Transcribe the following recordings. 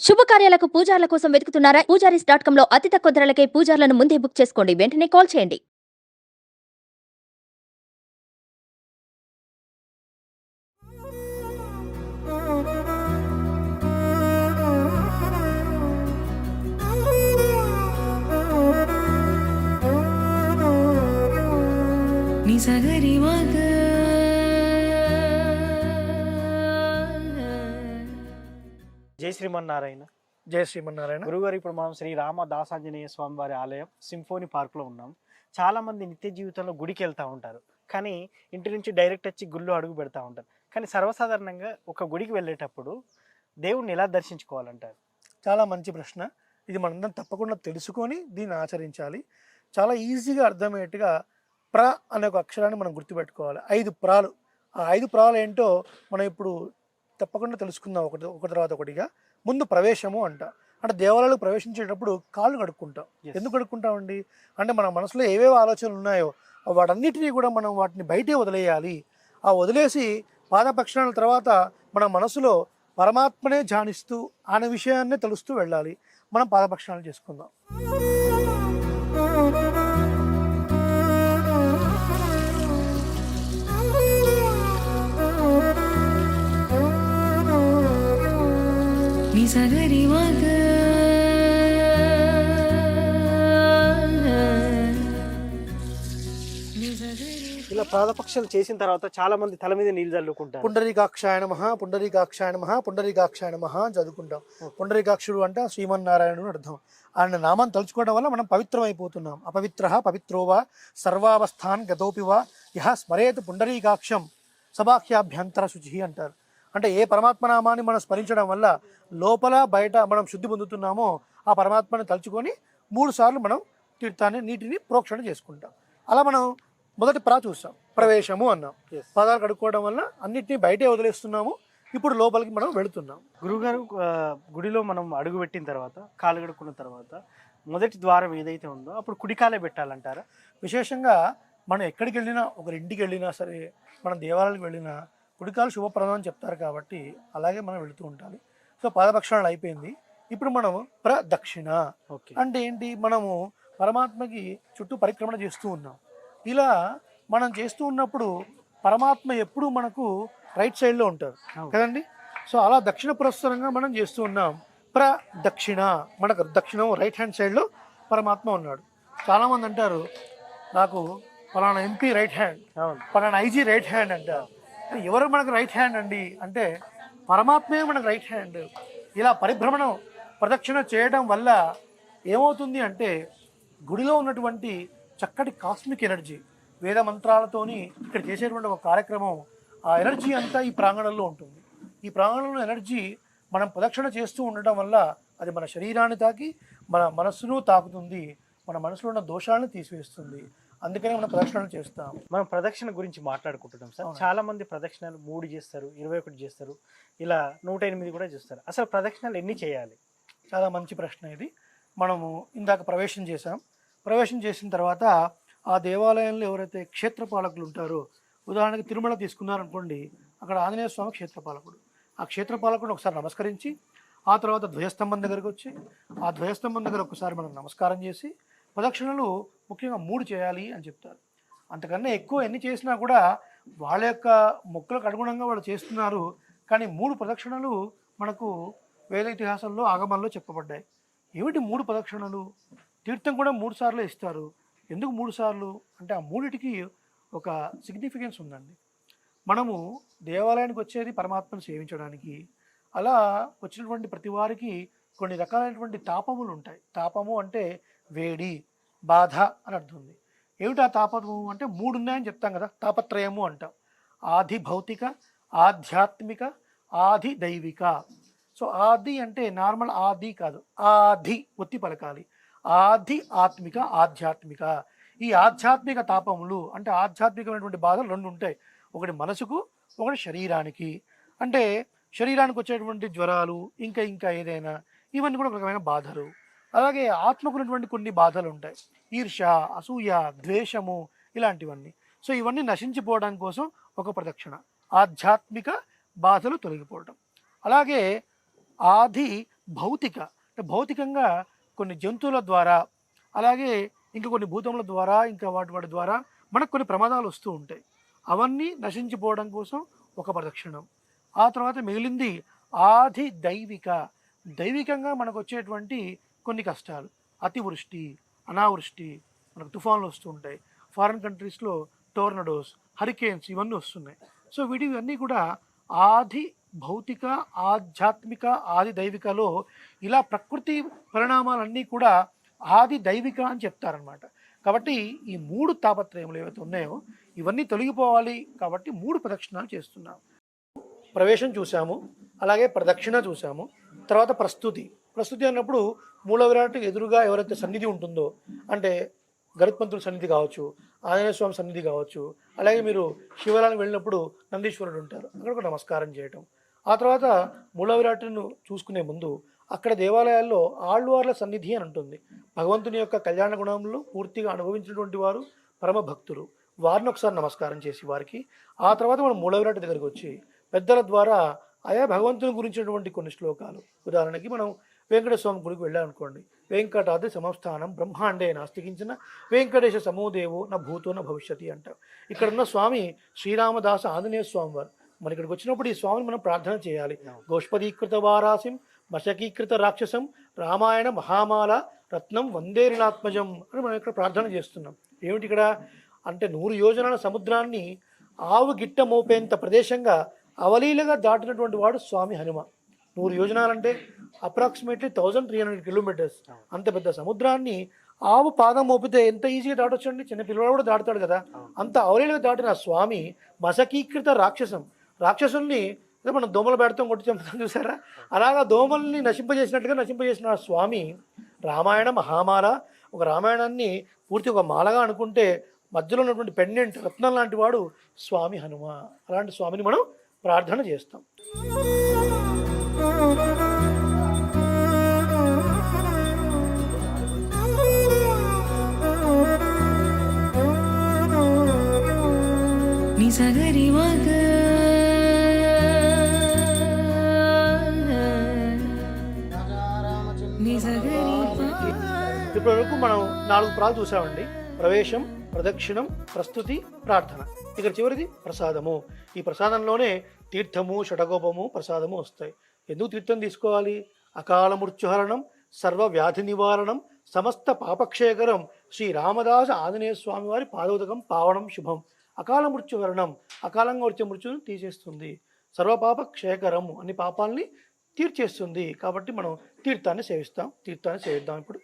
శుభకార్యాలకు పూజార్ల కోసం వెతుకుతున్నారా? పూజారీస్.com లో అతి తక్కువ ధరలకే పూజార్లను ముందే బుక్ చేసుకోండి. వెంటనే కాల్ చేయండి. నిజగరి మగ జై శ్రీమన్నారాయణ. జయ శ్రీమన్నారాయణ. గురుగారు, ఇప్పుడు మనం శ్రీ రామదాసాంజనేయ స్వామి వారి ఆలయం సింఫోనీ పార్క్లో ఉన్నాం. చాలామంది నిత్య జీవితంలో గుడికి వెళ్తూ ఉంటారు, కానీ ఇంటి నుంచి డైరెక్ట్ వచ్చి గుళ్ళు అడుగు పెడతా ఉంటారు. కానీ సర్వసాధారణంగా ఒక గుడికి వెళ్ళేటప్పుడు దేవుణ్ణి ఎలా దర్శించుకోవాలంటారు? చాలా మంచి ప్రశ్న. ఇది మనందరం తప్పకుండా తెలుసుకొని దీన్ని ఆచరించాలి. చాలా ఈజీగా అర్థమయ్యేట్టుగా ప్ర అనే ఒక అక్షరాన్ని మనం గుర్తుపెట్టుకోవాలి. 5 ప్రాలు. ఆ 5 ప్రాలు ఏంటో మనం ఇప్పుడు తప్పకుండా తెలుసుకుందాం ఒక తర్వాత ఒకటిగా. ముందు ప్రవేశము అంట. అంటే దేవాలయాలకు ప్రవేశించేటప్పుడు కాళ్ళు కడుక్కుంటాం. ఎందుకు కడుక్కుంటామండి అంటే మన మనసులో ఏవేవో ఆలోచనలు ఉన్నాయో వాటన్నిటినీ కూడా మనం వాటిని బయటే వదిలేయాలి. ఆ వదిలేసి పాదపక్షణాల తర్వాత మన మనసులో పరమాత్మనే ధ్యానిస్తూ ఆయన విషయాన్నే తెలుస్తూ వెళ్ళాలి. మనం పాదపక్షణాలు చేసుకుందాం. నిజగరి మగ ఇలా పాదపక్షాలు చేసిన తర్వాత చాలా మంది తల మీద నీళ్ళు చల్లుకుంటారు. పుండరీకాక్షాయ నమః, పుండరీకాక్షాయ నమః, పుండరీకాక్షాయ నమః చదువుకుంటాం. పుండరీకాక్షుడు అంటే శ్రీమన్నారాయణుడు అర్థం. ఆయన నామాన్ని తలుచుకోవడం వల్ల మనం పవిత్రం అయిపోతున్నాం. అపవిత్రః పవిత్రోవా సర్వావస్థాన్ గతోపివా యః స్మరేత్ పుండరీకాక్షం సబాహ్యాభ్యంతర శుచి అంటారు. అంటే ఏ పరమాత్మ నామాన్ని మనం స్మరించడం వల్ల లోపల బయట మనం శుద్ధి పొందుతున్నామో ఆ పరమాత్మని తలుచుకొని 3 సార్లు మనం తీర్థాన్ని నీటిని ప్రోక్షణ చేసుకుంటాం. అలా మనం మొదటి చూస్తాం, ప్రవేశము అన్నాం. పాదాలు కడుక్కోవడం వల్ల అన్నిటినీ బయటే వదిలేస్తున్నాము. ఇప్పుడు లోపలికి మనం వెళుతున్నాం. గురుగారు, గుడిలో మనం అడుగు పెట్టిన తర్వాత కాలు కడుక్కున్న తర్వాత మొదటి ద్వారం ఏదైతే ఉందో అప్పుడు కుడికాలే పెట్టాలంటారా? విశేషంగా మనం ఎక్కడికి వెళ్ళినా, ఒకరింటికి వెళ్ళినా సరే, మనం దేవాలయాలకు వెళ్ళినా కుడికాలు శుభప్రదం అని చెప్తారు కాబట్టి అలాగే మనం వెళుతూ ఉండాలి. సో పాదపక్షాలు అయిపోయింది. ఇప్పుడు మనం ప్రదక్షిణ అంటే ఏంటి? మనము పరమాత్మకి చుట్టూ పరిక్రమణ చేస్తూ ఉన్నాం. ఇలా మనం చేస్తూ ఉన్నప్పుడు పరమాత్మ ఎప్పుడు మనకు రైట్ సైడ్లో ఉంటారు కదండి. సో అలా దక్షిణ పురస్సరంగా మనం చేస్తూ ఉన్నాం. ప్రదక్షిణ మనకు దక్షిణం రైట్ హ్యాండ్ సైడ్లో పరమాత్మ ఉన్నాడు. చాలామంది అంటారు నాకు పలానా ఎంపీ రైట్ హ్యాండ్, పలానా ఐజీ రైట్ హ్యాండ్ అంటారు. ఎవరు మనకు రైట్ హ్యాండ్ అండి అంటే పరమాత్మే మనకు రైట్ హ్యాండ్. ఇలా పరిభ్రమణం ప్రదక్షిణ చేయడం వల్ల ఏమవుతుంది అంటే గుడిలో ఉన్నటువంటి చక్కటి కాస్మిక్ ఎనర్జీ, వేద మంత్రాలతోని ఇక్కడ చేసేటువంటి ఒక కార్యక్రమం, ఆ ఎనర్జీ అంతా ఈ ప్రాంగణంలో ఉంటుంది. ఈ ప్రాంగణంలో ఎనర్జీ మనం ప్రదక్షిణ చేస్తూ ఉండటం వల్ల అది మన శరీరాన్ని తాకి మన మనస్సును తాకుతుంది, మన మనసులో ఉన్న దోషాలను తీసివేస్తుంది. అందుకనే మనం ప్రదక్షిణలు చేస్తాం. మనం ప్రదక్షిణ గురించి మాట్లాడుకుంటున్నాం సార్. చాలా మంది ప్రదక్షిణలు 3 చేస్తారు, 21 చేస్తారు, ఇలా 108 కూడా చేస్తారు. అసలు ప్రదక్షిణలు ఎన్ని చేయాలి? చాలా మంచి ప్రశ్న ఇది. మనము ఇందాక ప్రవేశం చేసాం. ప్రవేశం చేసిన తర్వాత ఆ దేవాలయంలో ఎవరైతే క్షేత్రపాలకులు ఉంటారో, ఉదాహరణకి తిరుమల తీసుకున్నారనుకోండి, అక్కడ ఆంజనేయ స్వామి క్షేత్రపాలకుడు. ఆ క్షేత్రపాలకుడిని ఒకసారి నమస్కరించి ఆ తర్వాత ధ్వజస్తంభం దగ్గరకు వచ్చి ఆ ధ్వజస్తంభం దగ్గర ఒకసారి మనం నమస్కారం చేసి ప్రదక్షిణలు ముఖ్యంగా 3 చేయాలి అని చెప్తారు. అంతకన్నా ఎక్కువ ఎన్ని చేసినా కూడా వాళ్ళ యొక్క మొక్కులకు అనుగుణంగా వాళ్ళు చేస్తున్నారు. కానీ 3 ప్రదక్షిణలు మనకు వేద ఇతిహాసంలో ఆగమాల్లో చెప్పబడ్డాయి. ఏమిటి 3 ప్రదక్షిణలు? తీర్థం కూడా 3 సార్లు ఇస్తారు. ఎందుకు 3 సార్లు అంటే ఆ 3టికి ఒక సిగ్నిఫికెన్స్ ఉందండి. మనము దేవాలయానికి వచ్చేది పరమాత్మను సేవించడానికి. అలా వచ్చినటువంటి ప్రతి వారికి కొన్ని రకాలైనటువంటి తాపములు ఉంటాయి. తాపము అంటే వేడి, బాధ అని అర్థం ఉంది. ఏమిటి ఆ తాపము అంటే 3 ఉన్నాయని చెప్తాం కదా, తాపత్రయము అంటాం. ఆది భౌతిక, ఆధ్యాత్మిక, ఆది దైవిక. సో ఆది అంటే నార్మల్ ఆది కాదు, ఆది ఒత్తి పలకాలి. ఆది ఆత్మిక, ఆధ్యాత్మిక. ఈ ఆధ్యాత్మిక తాపములు అంటే ఆధ్యాత్మికమైనటువంటి బాధలు 2 ఉంటాయి. ఒకటి మనసుకు, ఒకటి శరీరానికి. అంటే శరీరానికి వచ్చేటువంటి జ్వరాలు, ఇంకా ఏదైనా, ఇవన్నీ కూడా ఒక రకమైన బాధలు. అలాగే ఆత్మకున్నటువంటి కొన్ని బాధలు ఉంటాయి, ఈర్ష, అసూయ, ద్వేషము, ఇలాంటివన్నీ. సో ఇవన్నీ నశించిపోవడం కోసం ఒక ప్రదక్షిణ, ఆధ్యాత్మిక బాధలు తొలగిపోవడం. అలాగే ఆది అంటే భౌతికంగా కొన్ని జంతువుల ద్వారా, అలాగే ఇంకా కొన్ని భూతముల ద్వారా, ఇంకా వాటి ద్వారా మనకు కొన్ని ప్రమాదాలు వస్తూ ఉంటాయి. అవన్నీ నశించిపోవడం కోసం ఒక ప్రదక్షిణం. ఆ తర్వాత మిగిలింది ఆది దైవికంగా మనకు వచ్చేటువంటి కొన్ని కష్టాలు, అతివృష్టి, అనావృష్టి, మనకు తుఫాన్లు వస్తూ ఉంటాయి. ఫారిన్ కంట్రీస్లో టోర్నడోస్, హరికేన్స్ ఇవన్నీ వస్తున్నాయి. సో వీటివన్నీ కూడా ఆది భౌతిక, ఆధ్యాత్మిక, ఆది దైవికలో ఇలా ప్రకృతి పరిణామాలన్నీ కూడా ఆది దైవిక అని చెప్తారనమాట. కాబట్టి ఈ 3 తాపత్రయములు ఏవైతే ఉన్నాయో ఇవన్నీ తొలగిపోవాలి కాబట్టి 3 ప్రదక్షిణాలు చేస్తున్నాం. ప్రవేశం చూసాము, అలాగే ప్రదక్షిణ చూసాము, తర్వాత ప్రస్తుతి అన్నప్పుడు మూల విరాట్కి ఎదురుగా ఎవరైతే సన్నిధి ఉంటుందో, అంటే గరుత్మంతుడి సన్నిధి కావచ్చు, ఆంజనేయ స్వామి సన్నిధి కావచ్చు, అలాగే మీరు శివాలయానికి వెళ్ళినప్పుడు నందీశ్వరుడు ఉంటారు, అక్కడ ఒక నమస్కారం చేయటం. ఆ తర్వాత మూల విరాట్ను చూసుకునే ముందు అక్కడ దేవాలయాల్లో ఆళ్వార్ల సన్నిధి అని ఉంటుంది. భగవంతుని యొక్క కళ్యాణ గుణంలో పూర్తిగా అనుభవించినటువంటి వారు పరమ భక్తులు, వారిని ఒకసారి నమస్కారం చేసి వారికి ఆ తర్వాత మనం మూల విరాట్ దగ్గరికి వచ్చి పెద్దల ద్వారా ఆయా భగవంతుని గురించినటువంటి కొన్ని శ్లోకాలు, ఉదాహరణకి మనం వెంకటేశ్వర స్వామి గుడికి వెళ్ళామనుకోండి, వెంకటాద్రి సమస్థానం బ్రహ్మాండే నాస్తికించిన వెంకటేశ సమోదేవో నా భూతో నా భవిష్యతి అంటారు. ఇక్కడ ఉన్న స్వామి శ్రీరామదాస ఆంజనేయ స్వామి వారు. మన ఇక్కడికి వచ్చినప్పుడు ఈ స్వామిని మనం ప్రార్థన చేయాలి. గోష్పదీకృత వారాసిం మశకీకృత రాక్షసం రామాయణ మహామాల రత్నం వందేరినాత్మజం అని మనం ఇక్కడ ప్రార్థన చేస్తున్నాం. ఏమిటి ఇక్కడ అంటే 100 యోజనాల సముద్రాన్ని ఆవు గిట్ట మోపేంత ప్రదేశంగా అవలీలగా దాటినటువంటి వాడు స్వామి హనుమ. 100 యోజనాలంటే అప్రాక్సిమేట్లీ 1300 కిలోమీటర్స్. అంత పెద్ద సముద్రాన్ని ఆవు పాదం మోపితే ఎంత ఈజీగా దాటొచ్చండి, చిన్న పిల్లవాడు కూడా దాటుతాడు కదా. అంత అవలీలగా దాటిన స్వామి మశకీకృత రాక్షసుల్ని మనం దోమలు పెడతాం, కొట్టి చంపుతాం చూసారా, అలాగా దోమల్ని నశింపజేసినట్టుగా నశింపజేసిన స్వామి రామాయణ మహామాల. ఒక రామాయణాన్ని పూర్తి ఒక మాలగా అనుకుంటే మధ్యలో ఉన్నటువంటి పెండెంట్ రత్నం లాంటి వాడు స్వామి హనుమ. అలాంటి స్వామిని మనం ప్రార్థన చేస్తాం. నిసగరి మగ ఇప్పటి వరకు మనం 4 ప్రాలు చూసామండి. ప్రవేశం, ప్రదక్షిణం, ప్రస్తుతి, ప్రార్థన. ఇక్కడ చివరిది ప్రసాదము. ఈ ప్రసాదంలోనే తీర్థము, షటగోపము, ప్రసాదము వస్తాయి. ఎందుకు తీర్థం తీసుకోవాలి? అకాల మృత్యుహరణం, సర్వ వ్యాధి నివారణం, సమస్త పాపక్షేకరం శ్రీ రామదాస ఆంజనేయ స్వామి వారి పాదోదకం పావనం శుభం. అకాల మృత్యుహరణం, అకాలంగా వచ్చే మృత్యును తీసేస్తుంది. సర్వపాప క్షేకరం, అన్ని పాపాలని తీర్చేస్తుంది. కాబట్టి మనం తీర్థాన్ని సేవిద్దాం ఇప్పుడు.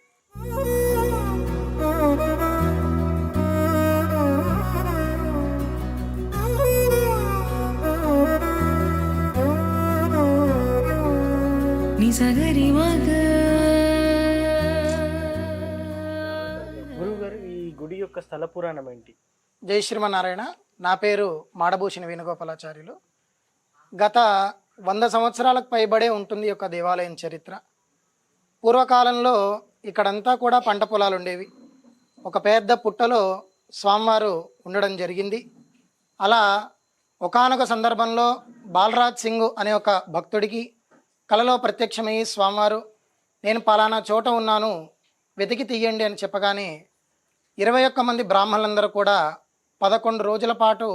నిసగరి మగ. గురువు గారు, ఈ గుడి యొక్క స్థల పురాణం ఏంటి? జై శ్రీమన్నారాయణ. నా పేరు మాడభూషణ వేణుగోపాలాచార్యులు. గత 100 సంవత్సరాలకు పైబడే ఉంటుంది ఈ యొక్క దేవాలయం చరిత్ర. పూర్వకాలంలో ఇక్కడంతా కూడా పంట పొలాలు ఉండేవి. ఒక పెద్ద పుట్టలో స్వామివారు ఉండడం జరిగింది. అలా ఒకానొక సందర్భంలో బాలరాజ్ సింగ్ అనే ఒక భక్తుడికి కలలో ప్రత్యక్షమయ్యి స్వామివారు, నేను పలానా చోట ఉన్నాను, వెతికి తీయండి అని చెప్పగానే 21 మంది బ్రాహ్మణులందరూ కూడా 11 రోజుల పాటు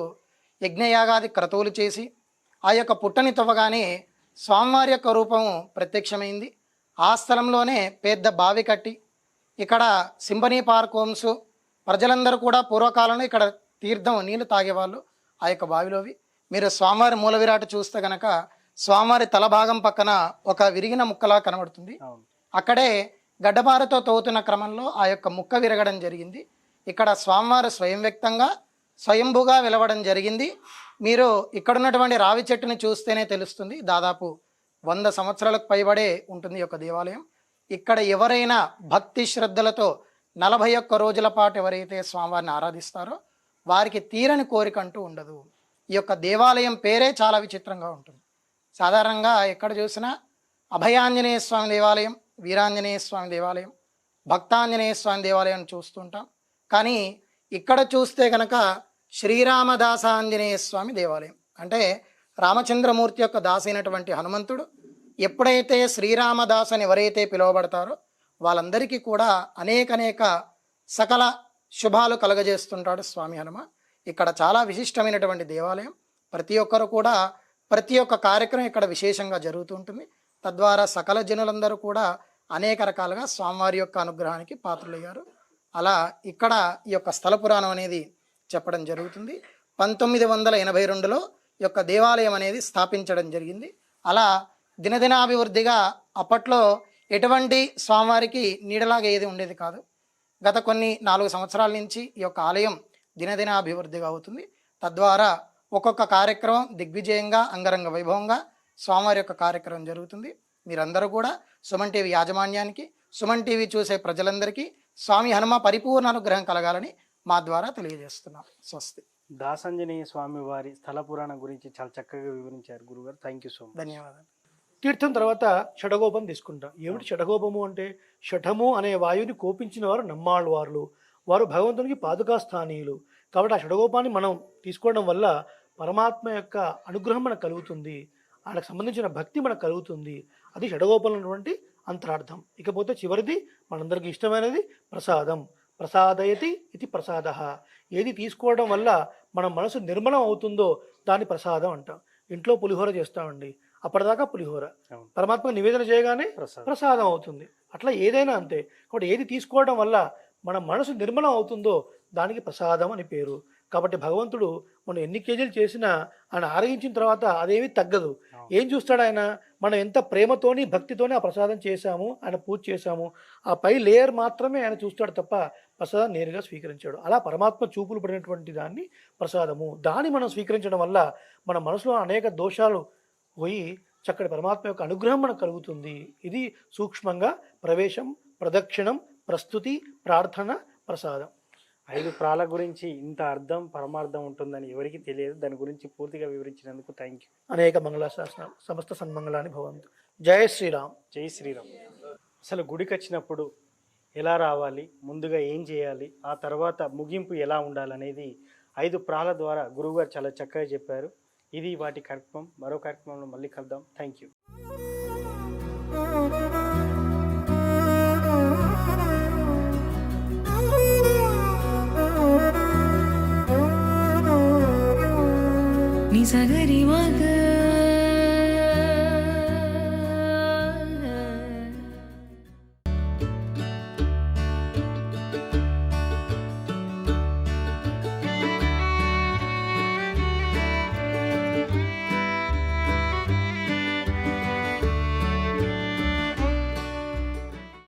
యజ్ఞయాగాది క్రతువులు చేసి ఆ యొక్క పుట్టని తవ్వగానే స్వామివారి యొక్క రూపం ప్రత్యక్షమైంది. ఆ స్థలంలోనే పెద్ద బావి కట్టి ఇక్కడ సింబనీ పార్క్ హోమ్స్ ప్రజలందరూ కూడా పూర్వకాలంలో ఇక్కడ తీర్థం నీళ్లు తాగేవాళ్ళు ఆ యొక్క బావిలోవి. మీరు స్వామివారి మూల విరాట్ చూస్తే గనక స్వామివారి తల భాగం పక్కన ఒక విరిగిన ముక్కలా కనబడుతుంది. అక్కడే గడ్డపారతో తవ్వుతున్న క్రమంలో ఆ యొక్క ముక్క విరగడం జరిగింది. ఇక్కడ స్వామివారు స్వయం వ్యక్తంగా స్వయంభూగా వెలవడం జరిగింది. మీరు ఇక్కడ ఉన్నటువంటి రావి చెట్టుని చూస్తేనే తెలుస్తుంది. దాదాపు 100 సంవత్సరాలకు పైబడే ఉంటుంది ఈ యొక్క దేవాలయం. ఇక్కడ ఎవరైనా భక్తి శ్రద్ధలతో 41 రోజుల పాటు ఎవరైతే స్వామివారిని ఆరాధిస్తారో వారికి తీరని కోరిక అంటూ ఉండదు. ఈ యొక్క దేవాలయం పేరే చాలా విచిత్రంగా ఉంటుంది. సాధారణంగా ఎక్కడ చూసినా అభయాంజనేయ స్వామి దేవాలయం, వీరాంజనేయ స్వామి దేవాలయం, భక్తాంజనేయ స్వామి దేవాలయం చూస్తుంటాం. కానీ ఇక్కడ చూస్తే కనుక శ్రీరామదాస ఆంజనేయ స్వామి దేవాలయం, అంటే రామచంద్రమూర్తి యొక్క దాసైనటువంటి హనుమంతుడు ఎప్పుడైతే శ్రీరామదాస్ అని ఎవరైతే పిలువబడతారో వాళ్ళందరికీ కూడా అనేక సకల శుభాలు కలగజేస్తుంటాడు స్వామి హనుమ. ఇక్కడ చాలా విశిష్టమైనటువంటి దేవాలయం. ప్రతి ఒక్కరు కూడా ప్రతి ఒక్క కార్యక్రమం ఇక్కడ విశేషంగా జరుగుతూ ఉంటుంది. తద్వారా సకల జనులందరూ కూడా అనేక రకాలుగా స్వామివారి యొక్క అనుగ్రహానికి పాత్రులయ్యారు. అలా ఇక్కడ ఈ యొక్క స్థల పురాణం అనేది చెప్పడం జరుగుతుంది. 1982లో ఈ యొక్క దేవాలయం అనేది స్థాపించడం జరిగింది. అలా దినదినాభివృద్ధిగా అప్పట్లో ఎటువంటి స్వామివారికి నీడలాగా ఏది ఉండేది కాదు. గత కొన్ని 4 సంవత్సరాల నుంచి ఈ యొక్క ఆలయం దినదినాభివృద్ధిగా అవుతుంది. తద్వారా ఒక్కొక్క కార్యక్రమం దిగ్విజయంగా అంగరంగ వైభవంగా స్వామివారి యొక్క కార్యక్రమం జరుగుతుంది. మీరందరూ కూడా సుమన్ టీవీ యాజమాన్యానికి, సుమన్ టీవీ చూసే ప్రజలందరికీ స్వామి హనుమ పరిపూర్ణ అనుగ్రహం కలగాలని మా ద్వారా తెలియజేస్తున్నాం. స్వస్తి. దాసాంజనేయ స్వామి వారి స్థల పురాణం గురించి చాలా చక్కగా వివరించారు గురుగారు. Thank you so much. ధన్యవాదాలు. తీర్థం తర్వాత షడగోపం తీసుకుంటాం. ఏమిటి షడగోపము అంటే? షఠము అనే వాయువుని కోపించిన వారు నమ్మాళ్ళవార్లు, వారు భగవంతునికి పాదుకా స్థానీయులు. కాబట్టి ఆ షడగోపాన్ని మనం తీసుకోవడం వల్ల పరమాత్మ యొక్క అనుగ్రహం మనకు కలుగుతుంది, ఆయనకు సంబంధించిన భక్తి మనకు కలుగుతుంది. అది షడగోపంలో ఉన్నటువంటి అంతరార్థం. ఇకపోతే చివరిది మనందరికీ ఇష్టమైనది ప్రసాదం. ప్రసాదయతి ఇది ప్రసాద. ఏది తీసుకోవడం వల్ల మన మనసు నిర్మలం అవుతుందో దాన్ని ప్రసాదం అంటాం. ఇంట్లో పులిహోర చేస్తామండి, అప్పటిదాకా పులిహోర, పరమాత్మ నివేదన చేయగానే ప్రసాదం అవుతుంది. అట్లా ఏదైనా అంతే. కాబట్టి ఏది తీసుకోవడం వల్ల మన మనసు నిర్మలం అవుతుందో దానికి ప్రసాదం అని పేరు. కాబట్టి భగవంతుడు మనం ఎన్ని కేజీలు చేసినా ఆయన ఆరగించిన తర్వాత అదేమీ తగ్గదు. ఏం చూస్తాడు ఆయన? మనం ఎంత ప్రేమతోని భక్తితోని ఆ ప్రసాదం చేశాము, ఆయన పూజ చేశాము, ఆ పై లేయర్ మాత్రమే ఆయన చూస్తాడు తప్ప ప్రసాదం నేరుగా స్వీకరించాడు. అలా పరమాత్మ చూపులు పడినటువంటి దాన్ని ప్రసాదము. దాన్ని మనం స్వీకరించడం వల్ల మన మనసులో అనేక దోషాలు పోయి చక్కటి పరమాత్మ యొక్క అనుగ్రహం మనకు కలుగుతుంది. ఇది సూక్ష్మంగా ప్రవేశం, ప్రదక్షిణం, ప్రస్తుతి, ప్రార్థన, ప్రసాదం. 5 ప్రాల గురించి ఇంత అర్థం పరమార్థం ఉంటుందని ఎవరికి తెలియదు. దాని గురించి పూర్తిగా వివరించినందుకు థ్యాంక్ యూ. అనేక మంగళాశాసనాలు. సమస్త సన్మంగళాన్ని భవంతు. జయ శ్రీరామ్. జై శ్రీరామ్. అసలు గుడికి వచ్చినప్పుడు ఎలా రావాలి, ముందుగా ఏం చేయాలి, ఆ తర్వాత ముగింపు ఎలా ఉండాలనేది 5 ప్రాల ద్వారా గురువుగారు చాలా చక్కగా చెప్పారు. ఇది వాటి కార్యక్రమం. మరో కార్యక్రమంలో మళ్ళీ కలుద్దాం. Thank you.